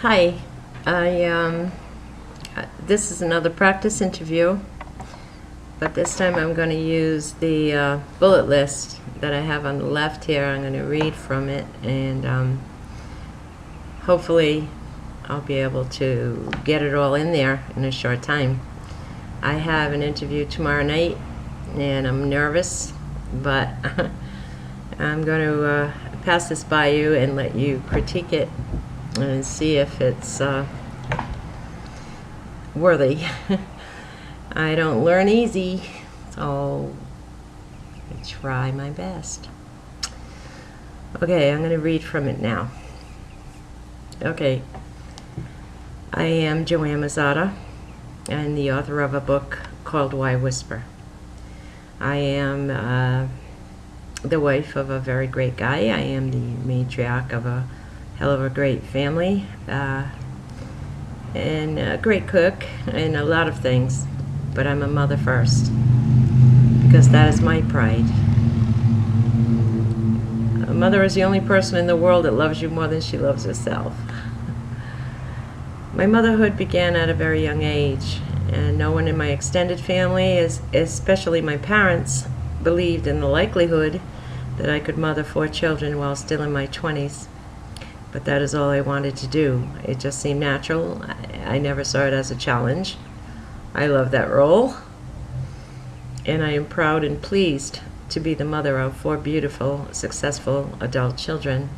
Hi, this is another practice interview, but this time I'm going to use the bullet list that I have on the left here. I'm going to read from it, and hopefully I'll be able to get it all in there in a short time. I have an interview tomorrow night, and I'm nervous, but I'm going to pass this by you and let you critique it and see if it's worthy. I don't learn easy, so I try my best. Okay, I'm going to read from it now. Okay, I am Joanne Mazzata. I'm the author of a book called Why Whisper. I am the wife of a very great guy. I am the matriarch of a hell of a great family, and a great cook, and a lot of things, but I'm a mother first, because that is my pride. A mother is the only person in the world that loves you more than she loves herself. My motherhood began at a very young age, and no one in my extended family, especially my parents, believed in the likelihood that I could mother 4 children while still in my 20s. But that is all I wanted to do. It just seemed natural. I never saw it as a challenge. I love that role, and I am proud and pleased to be the mother of 4 beautiful, successful adult children.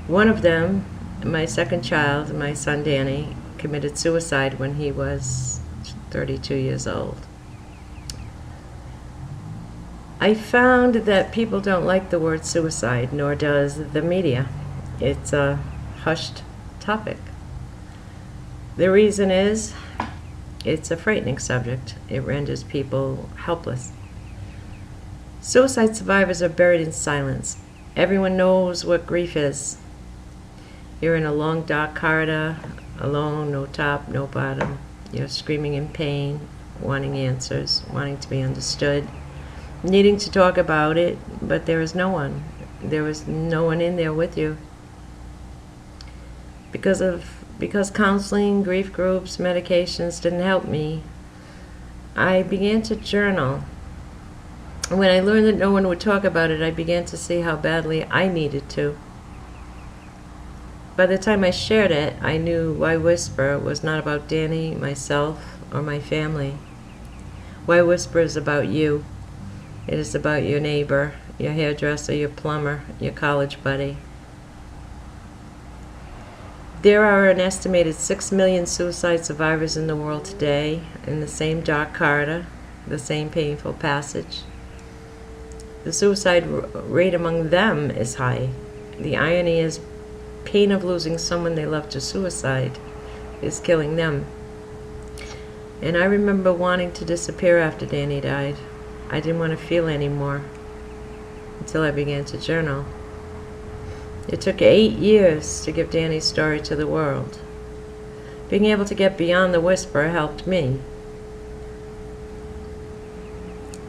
One of them, my second child, my son Danny, committed suicide when he was 32 years old. I found that people don't like the word suicide, nor does the media. It's a hushed topic. The reason is, it's a frightening subject. It renders people helpless. Suicide survivors are buried in silence. Everyone knows what grief is. You're in a long, dark corridor, alone, no top, no bottom. You're screaming in pain, wanting answers, wanting to be understood, needing to talk about it, but there is no one. There was no one in there with you. Because counseling, grief groups, medications didn't help me, I began to journal. When I learned that no one would talk about it, I began to see how badly I needed to. By the time I shared it, I knew Why Whisper was not about Danny, myself, or my family. Why Whisper is about you. It is about your neighbor, your hairdresser, your plumber, your college buddy. There are an estimated 6 million suicide survivors in the world today, in the same dark corridor, the same painful passage. The suicide rate among them is high. The irony is, pain of losing someone they love to suicide is killing them. And I remember wanting to disappear after Danny died. I didn't want to feel anymore until I began to journal. It took 8 years to give Danny's story to the world. Being able to get beyond the whisper helped me.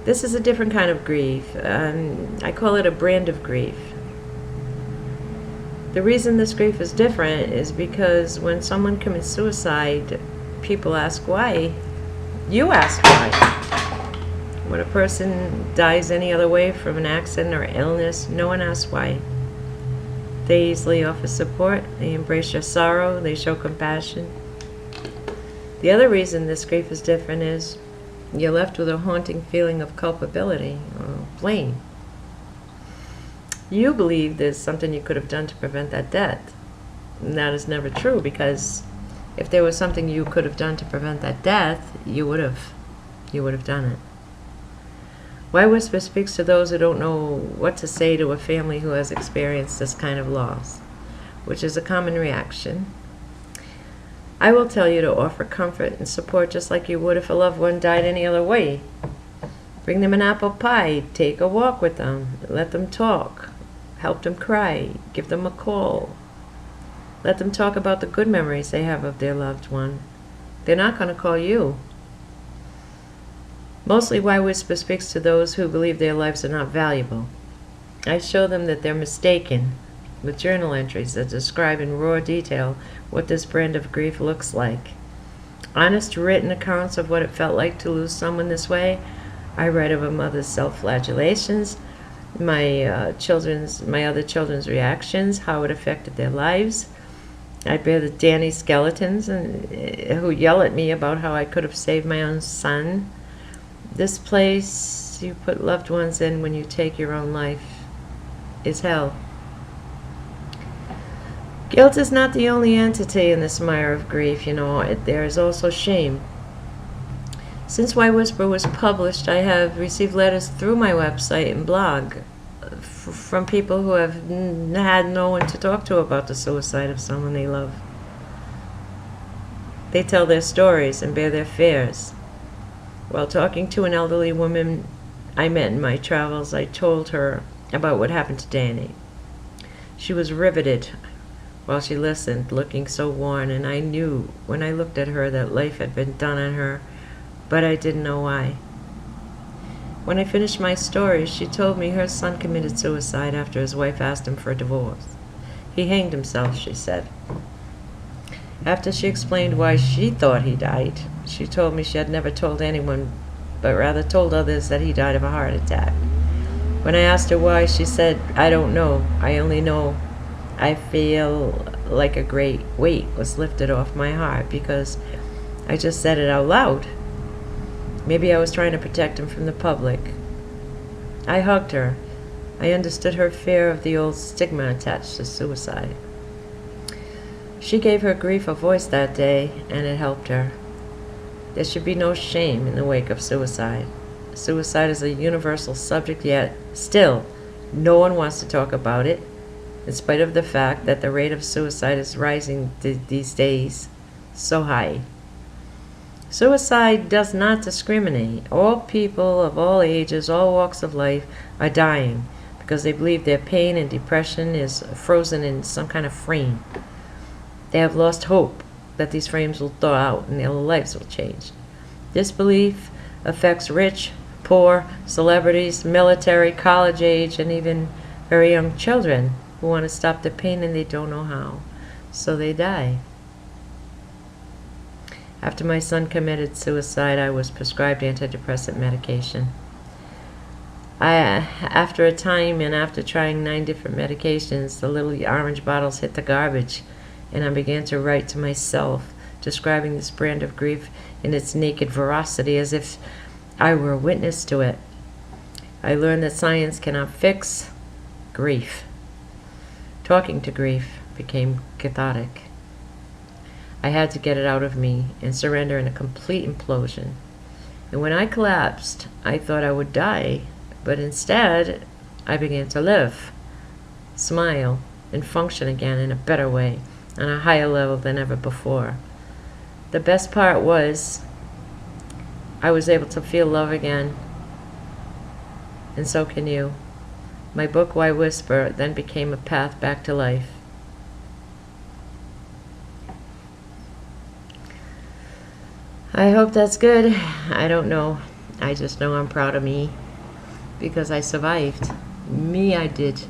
This is a different kind of grief. I call it a brand of grief. The reason this grief is different is because when someone commits suicide, people ask why. You ask why. When a person dies any other way, from an accident or illness, no one asks why. They easily offer support, they embrace your sorrow, they show compassion. The other reason this grief is different is you're left with a haunting feeling of culpability or blame. You believe there's something you could have done to prevent that death. And that is never true, because if there was something you could have done to prevent that death, you would have done it. Why Whisper speaks to those who don't know what to say to a family who has experienced this kind of loss, which is a common reaction. I will tell you to offer comfort and support just like you would if a loved one died any other way. Bring them an apple pie, take a walk with them, let them talk, help them cry, give them a call. Let them talk about the good memories they have of their loved one. They're not going to call you. Mostly Why Whisper speaks to those who believe their lives are not valuable. I show them that they're mistaken. with journal entries that describe in raw detail what this brand of grief looks like. Honest written accounts of what it felt like to lose someone this way. I write of a mother's self-flagellations, my other children's reactions, how it affected their lives. I bear the Danny skeletons who yell at me about how I could have saved my own son. This place you put loved ones in when you take your own life is hell. Guilt is not the only entity in this mire of grief, there is also shame. Since Why Whisper was published, I have received letters through my website and blog from people who have had no one to talk to about the suicide of someone they love. They tell their stories and bear their fears. While talking to an elderly woman I met in my travels, I told her about what happened to Danny. She was riveted while she listened, looking so worn, and I knew when I looked at her that life had been done on her, but I didn't know why. When I finished my story, she told me her son committed suicide after his wife asked him for a divorce. He hanged himself, she said. After she explained why she thought he died, she told me she had never told anyone, but rather told others that he died of a heart attack. When I asked her why, she said, "I don't know. I only know I feel like a great weight was lifted off my heart because I just said it out loud. Maybe I was trying to protect him from the public." I hugged her. I understood her fear of the old stigma attached to suicide. She gave her grief a voice that day, and it helped her. There should be no shame in the wake of suicide. Suicide is a universal subject, yet still, no one wants to talk about it, in spite of the fact that the rate of suicide is rising these days so high. Suicide does not discriminate. All people of all ages, all walks of life are dying because they believe their pain and depression is frozen in some kind of frame. They have lost hope that these frames will thaw out and their lives will change. This belief affects rich, poor, celebrities, military, college age, and even very young children who want to stop the pain and they don't know how. So they die. After my son committed suicide, I was prescribed antidepressant medication. After a time and after trying 9 different medications, the little orange bottles hit the garbage, and I began to write to myself, describing this brand of grief in its naked veracity as if I were a witness to it. I learned that science cannot fix grief. Talking to grief became cathartic. I had to get it out of me and surrender in a complete implosion. And when I collapsed, I thought I would die, but instead, I began to live, smile, and function again in a better way, on a higher level than ever before. The best part was, I was able to feel love again, and so can you. My book, Why Whisper, then became a path back to life. I hope that's good. I don't know. I just know I'm proud of me because I survived. Me, I did.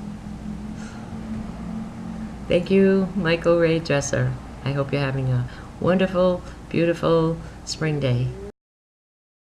Thank you, Michael Ray Dresser. I hope you're having a wonderful, beautiful spring day.